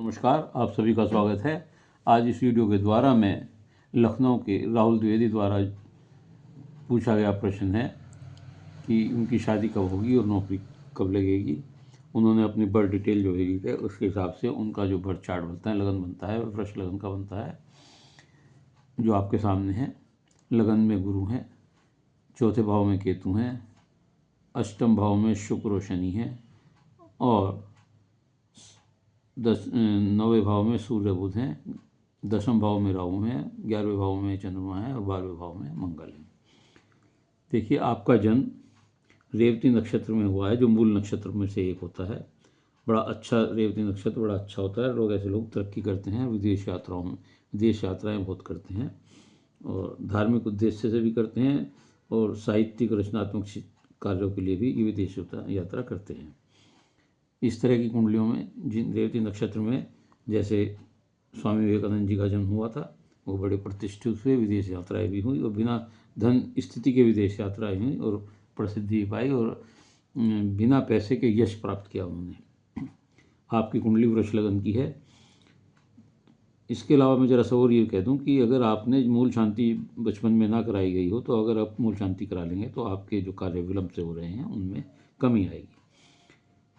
नमस्कार, आप सभी का स्वागत है। आज इस वीडियो के द्वारा मैं लखनऊ के राहुल द्विवेदी द्वारा पूछा गया प्रश्न है कि उनकी शादी कब होगी और नौकरी कब लगेगी। उन्होंने अपनी बर्थ डिटेल जो भेजी है उसके हिसाब से उनका जो बर्थ चार्ट बनता है, लगन बनता है, वृष लगन का बनता है, जो आपके सामने है। लगन में गुरु हैं, चौथे भाव में केतु हैं, अष्टम भाव में शुक्र और शनि हैं और 9वें भाव में सूर्य बुध हैं, 10वें भाव में राहु हैं, 11वें भाव में चंद्रमा है और 12वें भाव में मंगल है। देखिए, आपका जन्म रेवती नक्षत्र में हुआ है, जो मूल नक्षत्र में से एक होता है। बड़ा अच्छा रेवती नक्षत्र बड़ा अच्छा होता है। लोग ऐसे लोग तरक्की करते हैं, विदेश यात्राओं में विदेश यात्राएं बहुत करते हैं और धार्मिक उद्देश्य से भी करते हैं और साहित्यिक रचनात्मक कार्यों के लिए भी ये विदेश यात्रा करते हैं। इस तरह की कुंडलियों में जिन रेवती नक्षत्र में जैसे स्वामी विवेकानंद जी का जन्म हुआ था, वो बड़े प्रतिष्ठित हुए, विदेश यात्राएं भी हुई और बिना धन स्थिति के विदेश यात्राएं हुई और प्रसिद्धि पाई और बिना पैसे के यश प्राप्त किया उन्होंने। आपकी कुंडली वृष लगन की है। इसके अलावा मैं ज़रा सा और ये कह दूं कि अगर आपने मूल शांति बचपन में ना कराई गई हो, तो अगर आप मूल शांति करा लेंगे तो आपके जो कार्य विलंब से हो रहे हैं उनमें कमी आएगी।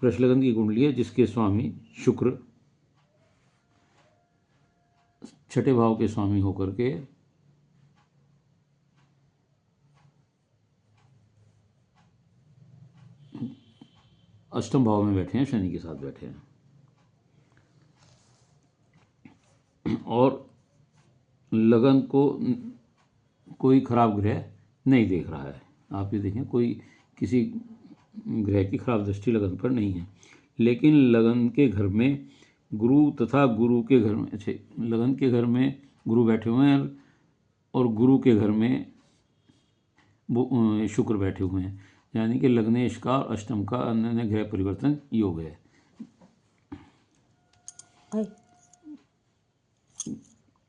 वृष लगन की कुंडली है जिसके स्वामी शुक्र छठे भाव के स्वामी होकर के अष्टम भाव में बैठे हैं, शनि के साथ बैठे हैं और लगन को कोई खराब ग्रह नहीं देख रहा है। आप ये देखें, कोई किसी ग्रह की खराब दृष्टि लगन पर नहीं है, लेकिन लगन के घर में गुरु तथा गुरु के घर में लगन के घर में गुरु बैठे हुए हैं और गुरु के घर में शुक्र बैठे हुए हैं, यानी कि लग्नेश का अष्टम का अन्य ग्रह परिवर्तन योग है।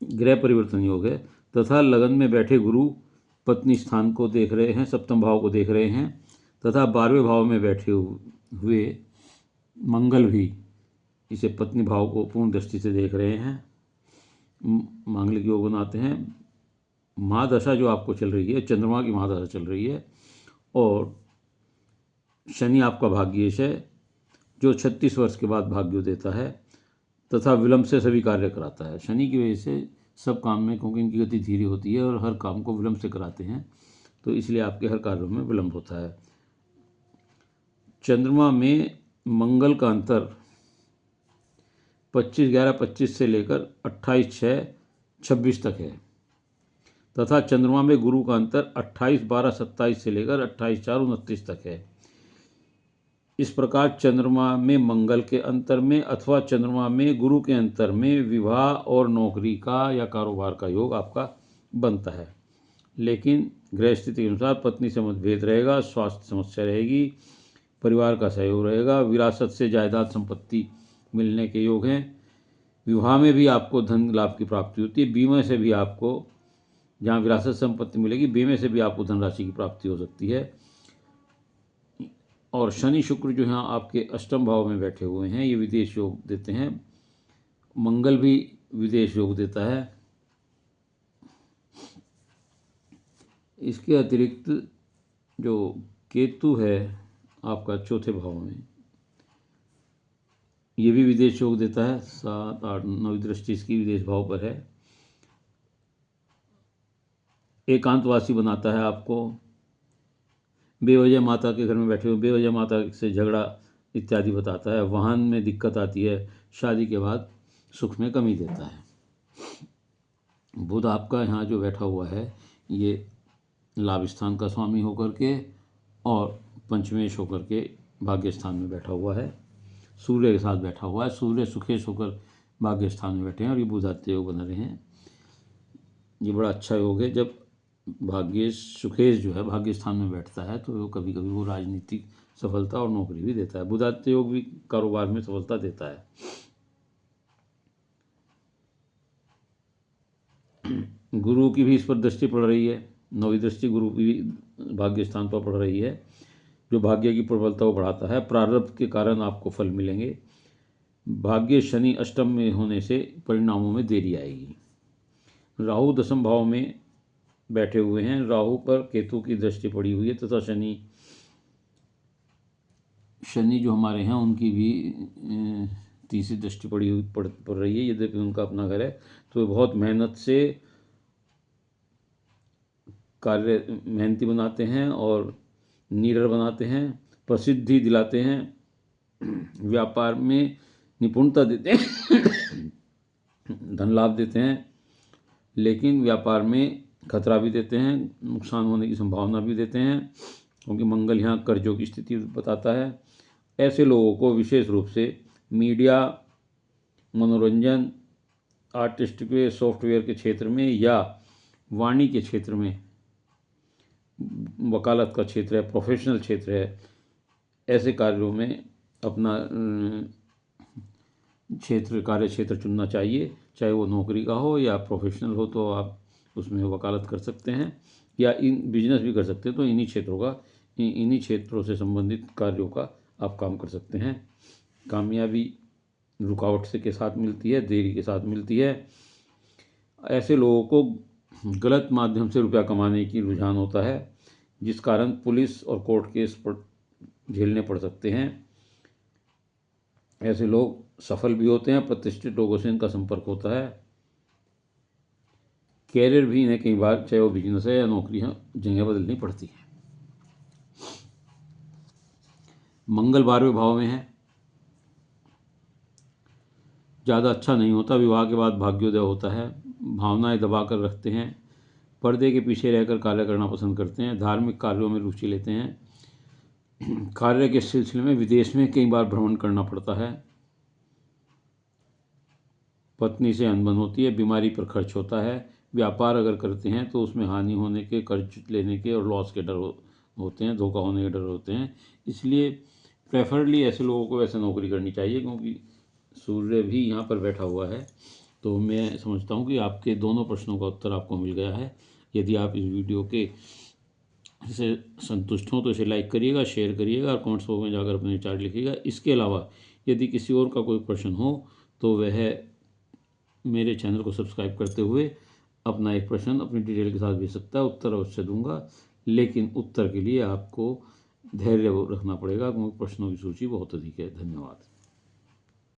ग्रह परिवर्तन योग है तथा लगन में बैठे गुरु पत्नी स्थान को देख रहे हैं, सप्तम भाव को देख रहे हैं तथा 12वें भाव में बैठे हुए मंगल भी इसे पत्नी भाव को पूर्ण दृष्टि से देख रहे हैं, मांगलिक योग बनाते हैं। महादशा जो आपको चल रही है, चंद्रमा की महादशा चल रही है और शनि आपका भाग्येश है, जो 36 वर्ष के बाद भाग्य देता है तथा विलंब से सभी कार्य कराता है। शनि की वजह से सब काम में, क्योंकि इनकी गति धीरे होती है और हर काम को विलंब से कराते हैं, तो इसलिए आपके हर कार्यों में विलंब होता है। चंद्रमा में मंगल का अंतर 25/11/25 से लेकर 28/6/26 तक है तथा चंद्रमा में गुरु का अंतर 28/12/27 से लेकर 28/4/29 तक है। इस प्रकार चंद्रमा में मंगल के अंतर में अथवा चंद्रमा में गुरु के अंतर में विवाह और नौकरी का या कारोबार का योग आपका बनता है, लेकिन ग्रह स्थिति के अनुसार पत्नी से मतभेद रहेगा, स्वास्थ्य समस्या रहेगी, परिवार का सहयोग रहेगा, विरासत से जायदाद संपत्ति मिलने के योग हैं। विवाह में भी आपको धन लाभ की प्राप्ति होती है। बीमे से भी आपको, जहाँ विरासत संपत्ति मिलेगी, बीमे से भी आपको धनराशि की प्राप्ति हो सकती है। और शनि शुक्र जो हैं आपके अष्टम भाव में बैठे हुए हैं, ये विदेश योग देते हैं। मंगल भी विदेश योग देता है। इसके अतिरिक्त जो केतु है आपका चौथे भाव में, ये भी विदेश योग देता है। 7, 8, 9 दृष्टि इसकी विदेश भाव पर है। एकांतवासी बनाता है आपको। बेवजह माता के घर में बैठे हुए बेवजह माता से झगड़ा इत्यादि बताता है। वाहन में दिक्कत आती है। शादी के बाद सुख में कमी देता है। बुध आपका यहाँ जो बैठा हुआ है, ये लाभ स्थान का स्वामी होकर के और पंचमेश होकर के भाग्य स्थान में बैठा हुआ है। सूर्य के साथ बैठा हुआ है। सूर्य सुखेश होकर भाग्य स्थान में बैठे हैं और ये बुधात्य योग बना रहे हैं। ये बड़ा अच्छा योग है। जब भाग्येश सुखेश जो है भाग्य स्थान में बैठता है तो कभी कभी वो राजनीतिक सफलता और नौकरी भी देता है। बुधात्य योग भी कारोबार में सफलता देता है। गुरु की भी इस पर दृष्टि पड़ रही है। 9वीं दृष्टि गुरु की भाग्य स्थान पर पड़ रही है, जो भाग्य की प्रबलता को बढ़ाता है। प्रारब्ध के कारण आपको फल मिलेंगे। भाग्य शनि अष्टम में होने से परिणामों में देरी आएगी। राहु दशम भाव में बैठे हुए हैं, राहु पर केतु की दृष्टि पड़ी हुई है तथा शनि जो हमारे हैं उनकी भी तीसरी दृष्टि पड़ रही है। यद्यपि उनका अपना घर है तो बहुत मेहनत से कार्य मेहनती बनाते हैं और निडर बनाते हैं, प्रसिद्धि दिलाते हैं, व्यापार में निपुणता देते हैं, धन लाभ देते हैं, लेकिन व्यापार में खतरा भी देते हैं, नुकसान होने की संभावना भी देते हैं, क्योंकि मंगल यहाँ कर्जों की स्थिति बताता है। ऐसे लोगों को विशेष रूप से मीडिया, मनोरंजन, आर्टिस्ट के सॉफ्टवेयर के क्षेत्र में या वाणी के क्षेत्र में, वकालत का क्षेत्र है, प्रोफेशनल क्षेत्र है, ऐसे कार्यों में अपना कार्य क्षेत्र चुनना चाहिए। चाहे वो नौकरी का हो या प्रोफेशनल हो तो आप उसमें वकालत कर सकते हैं या इन बिजनेस भी कर सकते हैं। तो इन्हीं क्षेत्रों से संबंधित कार्यों का आप काम कर सकते हैं। कामयाबी रुकावट से के साथ मिलती है, देरी के साथ मिलती है। ऐसे लोगों को गलत माध्यम से रुपया कमाने की रुझान होता है, जिस कारण पुलिस और कोर्ट केस पर झेलने पड़ सकते हैं। ऐसे लोग सफल भी होते हैं, प्रतिष्ठित लोगों से इनका संपर्क होता है। कैरियर भी इन्हें कई बार, चाहे वो बिजनेस है या नौकरी है, जगह बदलनी पड़ती है। मंगल 12वें भाव में है, ज़्यादा अच्छा नहीं होता। विवाह के बाद भाग्योदय होता है, भावनाएं दबा कर रखते हैं, पर्दे के पीछे रहकर कार्य करना पसंद करते हैं, धार्मिक कार्यों में रुचि लेते हैं, कार्य के सिलसिले में विदेश में कई बार भ्रमण करना पड़ता है, पत्नी से अनबन होती है, बीमारी पर खर्च होता है। व्यापार अगर करते हैं तो उसमें हानि होने के, कर्ज लेने के और लॉस के डर होते हैं, धोखा होने के डर होते हैं। इसलिए प्रेफरली ऐसे लोगों को वैसे नौकरी करनी चाहिए, क्योंकि सूर्य भी यहाँ पर बैठा हुआ है। तो मैं समझता हूँ कि आपके दोनों प्रश्नों का उत्तर आपको मिल गया है। यदि आप इस वीडियो के से संतुष्ट हों तो इसे लाइक करिएगा, शेयर करिएगा और कमेंट्स बॉक्स में जाकर अपने विचार लिखिएगा। इसके अलावा यदि किसी और का कोई प्रश्न हो तो वह मेरे चैनल को सब्सक्राइब करते हुए अपना एक प्रश्न अपनी डिटेल के साथ भेज सकता है। उत्तर अवश्य दूंगा, लेकिन उत्तर के लिए आपको धैर्य रखना पड़ेगा, क्योंकि प्रश्नों की सूची बहुत अधिक है। धन्यवाद।